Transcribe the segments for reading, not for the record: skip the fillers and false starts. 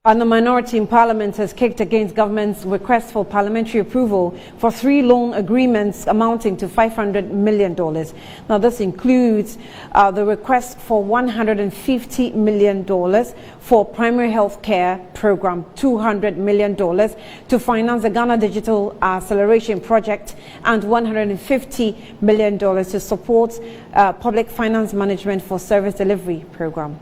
And the minority in Parliament has kicked against government's request for parliamentary approval for 3 loan agreements amounting to $500 million. Now, this includes the request for $150 million for primary health care program, $200 million to finance the Ghana Digital Acceleration Project, and $150 million to support public finance management for service delivery program.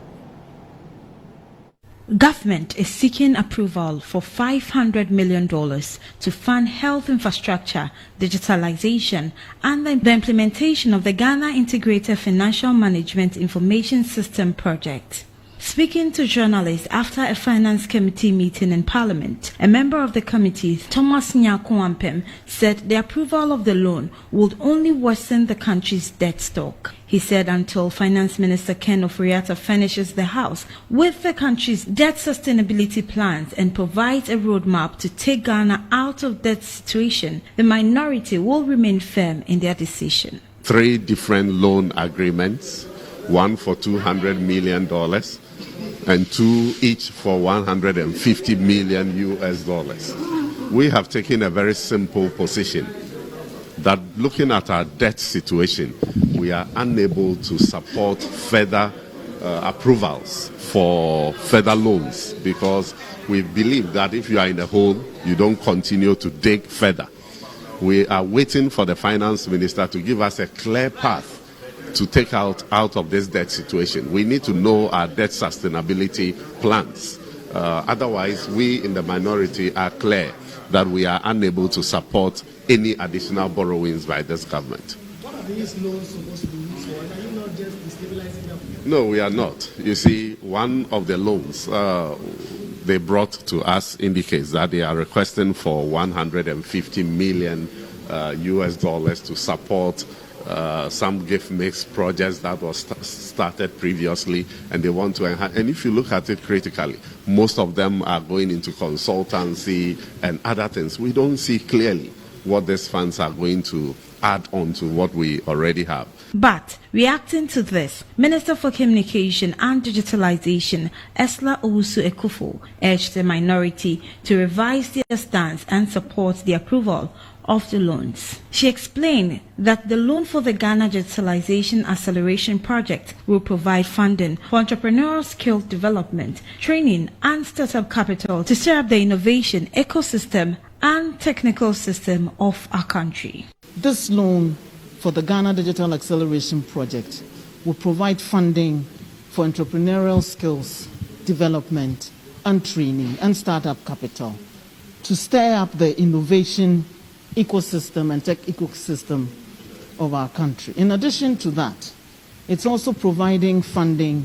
Government is seeking approval for $500 million to fund health infrastructure, digitalization, and the implementation of the Ghana Integrated Financial Management Information System project. Speaking to journalists after a finance committee meeting in Parliament, a member of the committee, Thomas Nyakuampem, said the approval of the loan would only worsen the country's debt stock. He said until Finance Minister Ken Ofori-Atta finishes the House with the country's debt sustainability plans and provides a roadmap to take Ghana out of debt situation, the minority will remain firm in their decision. 3 different loan agreements, one for $200 million and 2 each for $150 million US. We have taken a very simple position that looking at our debt situation, we are unable to support further approvals for further loans because we believe that if you are in the hole, you don't continue to dig further. We are waiting for the finance minister to give us a clear path to take out of this debt situation. We need to know our debt sustainability plans. Otherwise, we in the minority are clear that we are unable to support any additional borrowings by this government. What are these loans supposed to be used for? Are you not just destabilizing them? No, we are not. You see, one of the loans they brought to us indicates that they are requesting for $150 million US to support some gift mix projects that was started previously, and they want to enhance. And if you look at it critically, most of them are going into consultancy and other things. We don't see clearly what these funds are going to add on to what we already have. But reacting to this, Minister for Communication and Digitalization, Esla Owusu-Ekufo, urged the minority to revise their stance and support the approval of the loans. She explained that the loan for the Ghana Digitalization Acceleration Project will provide funding for entrepreneurial skill development, training, and startup capital to stir up the innovation ecosystem and technical system of our country. This loan for the Ghana Digital Acceleration Project will provide funding for entrepreneurial skills development and training and startup capital to stir up the innovation ecosystem and tech ecosystem of our country. In addition to that, it's also providing funding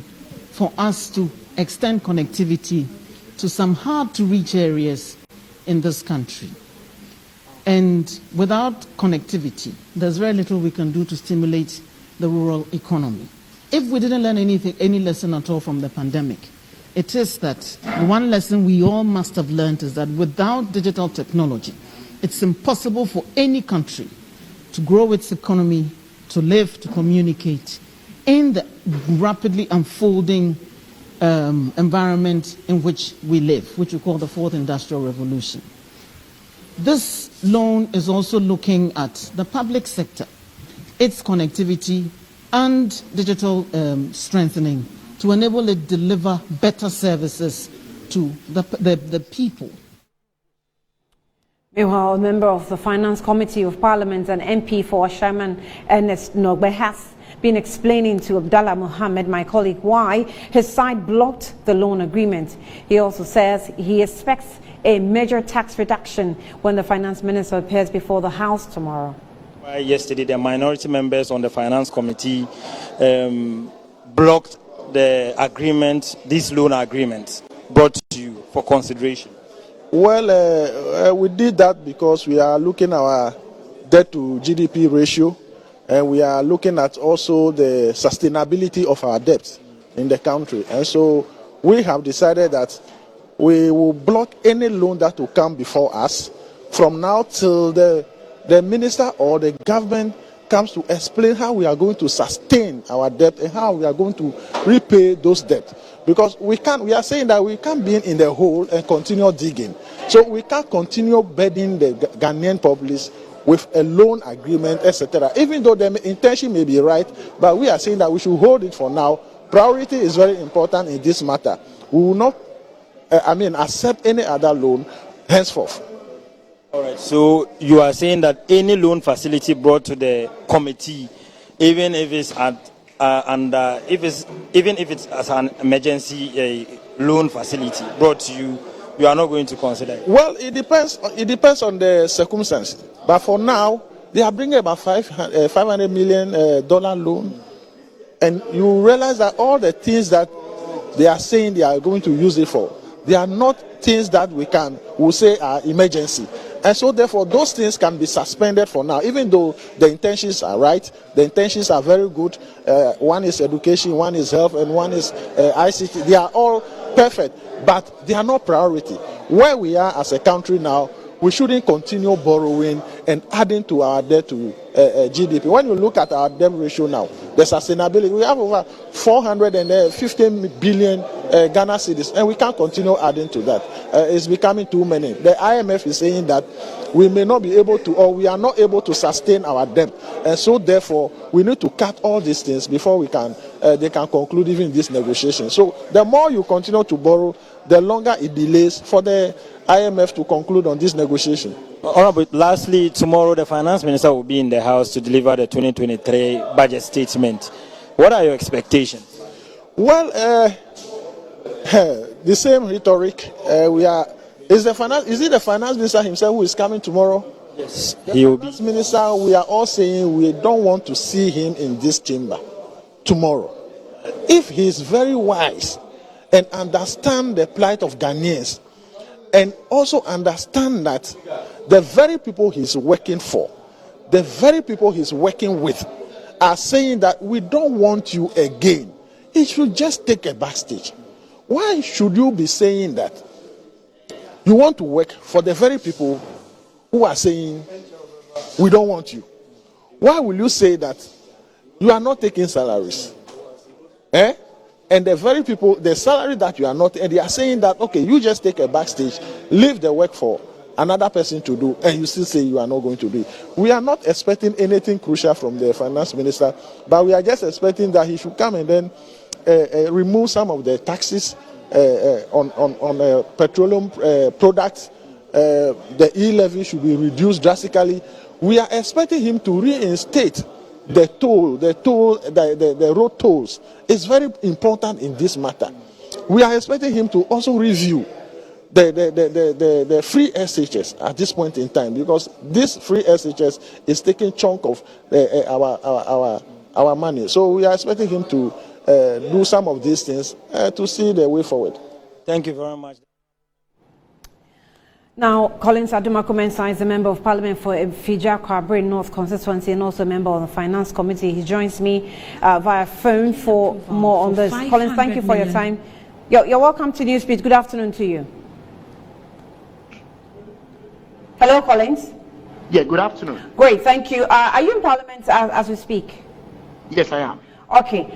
for us to extend connectivity to some hard-to-reach areas in this country. And without connectivity, there's very little we can do to stimulate the rural economy. If we didn't learn any lesson at all from the pandemic, it is that one lesson we all must have learned is that without digital technology, it's impossible for any country to grow its economy, to live, to communicate in the rapidly unfolding environment in which we live, which we call the Fourth Industrial Revolution. This loan is also looking at the public sector, its connectivity and digital strengthening to enable it to deliver better services to the people. Meanwhile, a member of the Finance Committee of Parliament and MP for Ashaiman, Ernest Nogbe, has been explaining to Abdallah Mohammed, my colleague, why his side blocked the loan agreement. He also says he expects a major tax reduction when the Finance Minister appears before the House tomorrow. Yesterday, the minority members on the Finance Committee blocked the agreement, this loan agreement, brought to you for consideration. Well, we did that because we are looking at our debt to GDP ratio, and we are looking at also the sustainability of our debt in the country. And so we have decided that we will block any loan that will come before us from now till the minister or the government comes to explain how we are going to sustain our debt and how we are going to repay those debts. because we are saying that we can't be in the hole and continue digging. So we can't continue burdening the Ghanaian populace with a loan agreement, etc. Even though the intention may be right, but we are saying that we should hold it for now. Priority is very important in this matter. We will not, accept any other loan henceforth. All right. So you are saying that any loan facility brought to the committee, even if it's even if it's as an emergency loan facility brought to you, you are not going to consider it? Well, it depends. It depends on the circumstances. But for now, they are bringing about $500 million loan, and you realize that all the things that they are saying they are going to use it for, they are not things that we say are emergency. And so therefore those things can be suspended for now, even though the intentions are right. The intentions are very good. One is education, one is health, and one is ICT. They are all perfect, but they are not priority. Where we are as a country now, we shouldn't continue borrowing and adding to our debt to GDP. When you look at our debt ratio now, the sustainability, we have over 450 billion Ghana cedis, and we can't continue adding to that. It's becoming too many. The IMF is saying that we may not be able to, or we are not able to sustain our debt, and so therefore we need to cut all these things before they can conclude even this negotiation. So the more you continue to borrow, the longer it delays for the IMF to conclude on this negotiation. Honorable, lastly, tomorrow the finance minister will be in the House to deliver the 2023 budget statement. What are your expectations? Well, the same rhetoric. Is it the finance minister himself who is coming tomorrow? Yes, he will be. Finance minister, we are all saying we don't want to see him in this chamber tomorrow. If he is very wise and understand the plight of Ghanaians, and also understand that the very people he's working for, the very people he's working with, are saying that we don't want you again, he should just take a backstage. Why should you be saying that you want to work for the very people who are saying we don't want you? Why will you say that you are not taking salaries? And the very people, the salary that you are not, and they are saying that, okay, you just take a backstage, leave the work for another person to do, and you still say you are not going to do it. We are not expecting anything crucial from the finance minister, but we are just expecting that he should come and then remove some of the taxes on petroleum products. The e-levy should be reduced drastically. We are expecting him to reinstate the road tolls. Is very important in this matter. We are expecting him to also review the free SHS at this point in time, because this free SHS is taking chunk of our money. So we are expecting him to do some of these things to see the way forward. Thank you very much. Now, Collins Adumaku-Mensah is a member of Parliament for Fija-Kwabre North constituency and also a member of the Finance Committee. He joins me via phone for more on this. Collins, thank you for your time. You're welcome to Newsbeat. Good afternoon to you. Hello, Collins. Yeah, good afternoon. Great, thank you. Are you in Parliament as we speak? Yes, I am. Okay.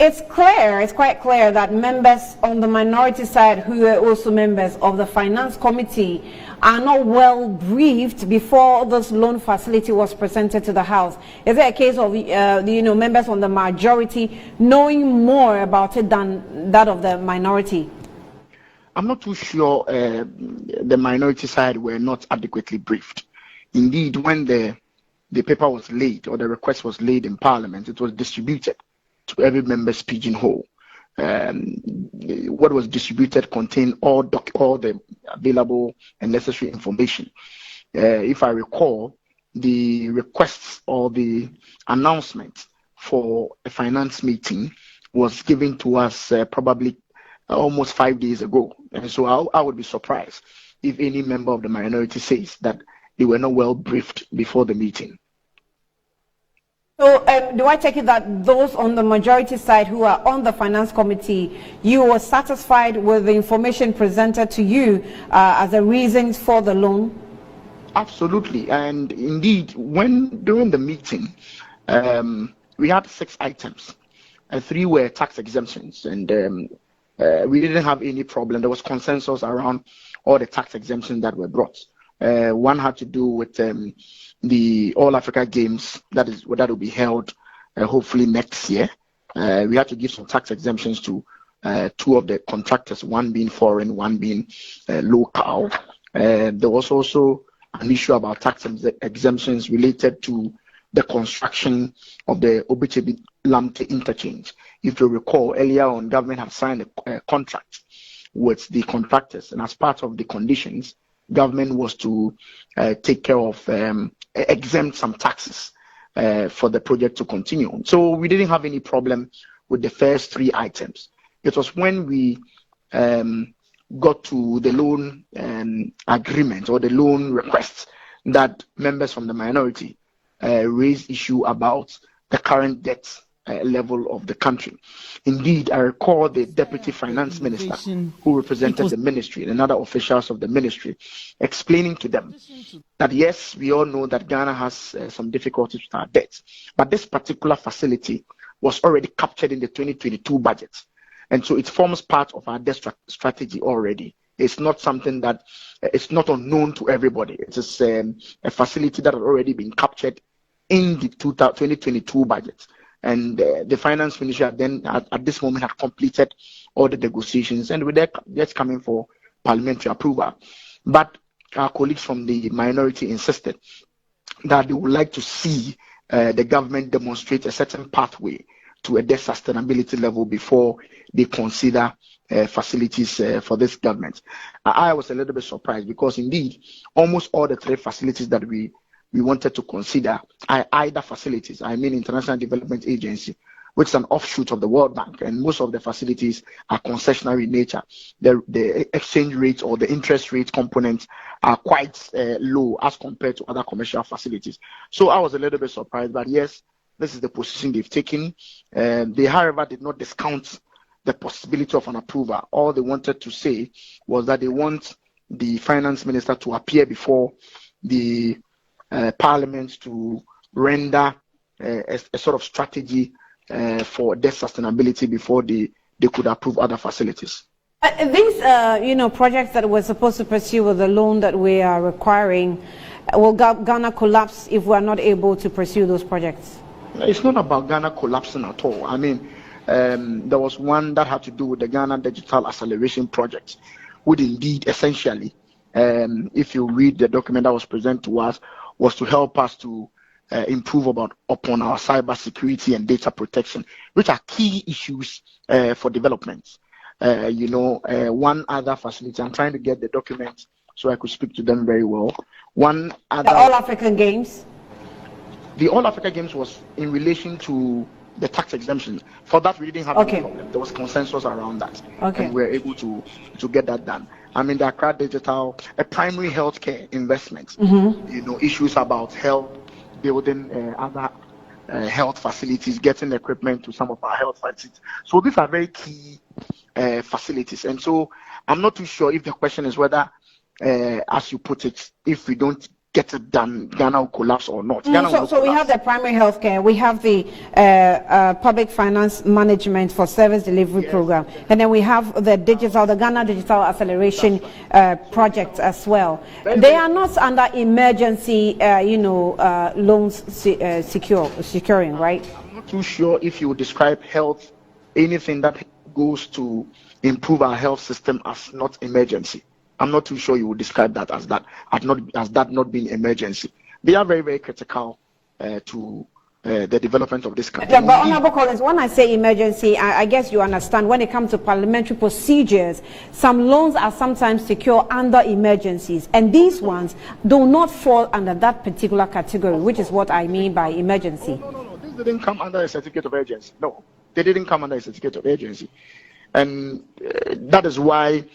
It's quite clear that members on the minority side who are also members of the Finance Committee are not well briefed before this loan facility was presented to the House. Is it a case of members on the majority knowing more about it than that of the minority? I'm not too sure the minority side were not adequately briefed. Indeed, when the paper was laid or the request was laid in Parliament, it was distributed to every member's pigeonhole. What was distributed contained all the available and necessary information. If I recall, the requests or the announcement for a finance meeting was given to us probably almost 5 days ago. And so I would be surprised if any member of the minority says that they were not well briefed before the meeting. So do I take it that those on the majority side who are on the Finance Committee, you were satisfied with the information presented to you as the reasons for the loan? Absolutely. And indeed, during the meeting, we had 6 items. 3 were tax exemptions, and we didn't have any problem. There was consensus around all the tax exemptions that were brought. One had to do with the All Africa Games that will be held hopefully next year. We had to give some tax exemptions to two of the contractors, one being foreign, one being local. There was also an issue about tax exemptions related to the construction of the Obichebi-Lamte interchange. If you recall, earlier on, government had signed a contract with the contractors, and as part of the conditions, government was to take care of exempt some taxes for the project to continue. So we didn't have any problem with the first three items. It was when we got to the loan agreement or the loan requests that members from the minority raised issue about the current debt level of the country. Indeed, I recall the deputy finance minister who represented the ministry and other officials of the ministry explaining to them that yes, we all know that Ghana has some difficulties with our debt, but this particular facility was already captured in the 2022 budget. And so it forms part of our debt strategy already. It's not something that it's not unknown to everybody. It is a facility that had already been captured in the 2022 budget. And the finance minister then at this moment had completed all the negotiations and with that just coming for parliamentary approval. But our colleagues from the minority insisted that they would like to see the government demonstrate a certain pathway to a debt sustainability level before they consider facilities for this government. I was a little bit surprised because indeed almost all the three facilities that we wanted to consider are either facilities, I mean International Development Agency, which is an offshoot of the World Bank, and most of the facilities are concessionary in nature. The exchange rate or the interest rate components are quite low as compared to other commercial facilities. So I was a little bit surprised, but yes, this is the position they've taken. They, however, did not discount the possibility of an approval. All they wanted to say was that they want the finance minister to appear before the parliament to render a sort of strategy for debt sustainability before they could approve other facilities. These, projects that we're supposed to pursue with the loan that we are requiring, will Ghana collapse if we're not able to pursue those projects? It's not about Ghana collapsing at all. I mean, there was one that had to do with the Ghana Digital Acceleration Project, which indeed, essentially, if you read the document that was presented to us, was to help us to improve upon our cyber security and data protection, which are key issues for development. One other facility, I'm trying to get the document so I could speak to them very well. One other, the All African Games? The All Africa Games was in relation to the tax exemption. For that, we didn't have any problem. There was consensus around that. Okay. And we were able to get that done. I mean, the Accra Digital, a primary healthcare investment, issues about health, building other health facilities, getting equipment to some of our health facilities. So these are very key facilities. And so I'm not too sure if the question is whether, as you put it, if we don't get it done, Ghana will collapse or not. So we have the primary healthcare, we have the public finance management for service delivery program, and then we have the Ghana Digital Acceleration project as well. They are not under emergency, loans securing, right? I'm not too sure if you would describe health, anything that goes to improve our health system as not emergency. I'm not too sure you would describe that as not being emergency. They are very, very critical to the development of this country. Yeah, but Honorable Collins, when I say emergency, I guess you understand when it comes to parliamentary procedures, some loans are sometimes secured under emergencies, and these ones do not fall under that particular category, which is what I mean by emergency. No. This didn't come under a certificate of urgency. No, they didn't come under a certificate of urgency. And that is why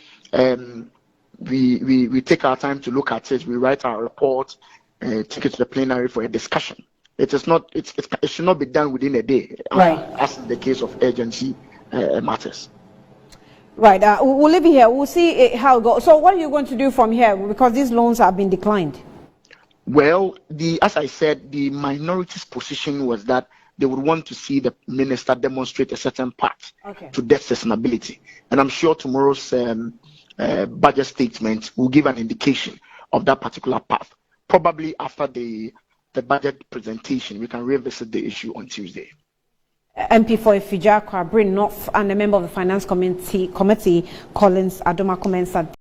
we take our time to look at it. We write our report, take it to the plenary for a discussion. It should not be done within a day, right? As in the case of urgency matters. Right. We'll leave it here. We'll see how it goes. So, what are you going to do from here? Because these loans have been declined. Well, as I said, the minority's position was that they would want to see the minister demonstrate a certain path Okay. to debt sustainability. And I'm sure tomorrow's budget statement will give an indication of that particular path. Probably after the budget presentation, we can revisit the issue on Tuesday. MP for Ifija Kwabrin North and a member of the Finance Committee, Collins Adoma, comments that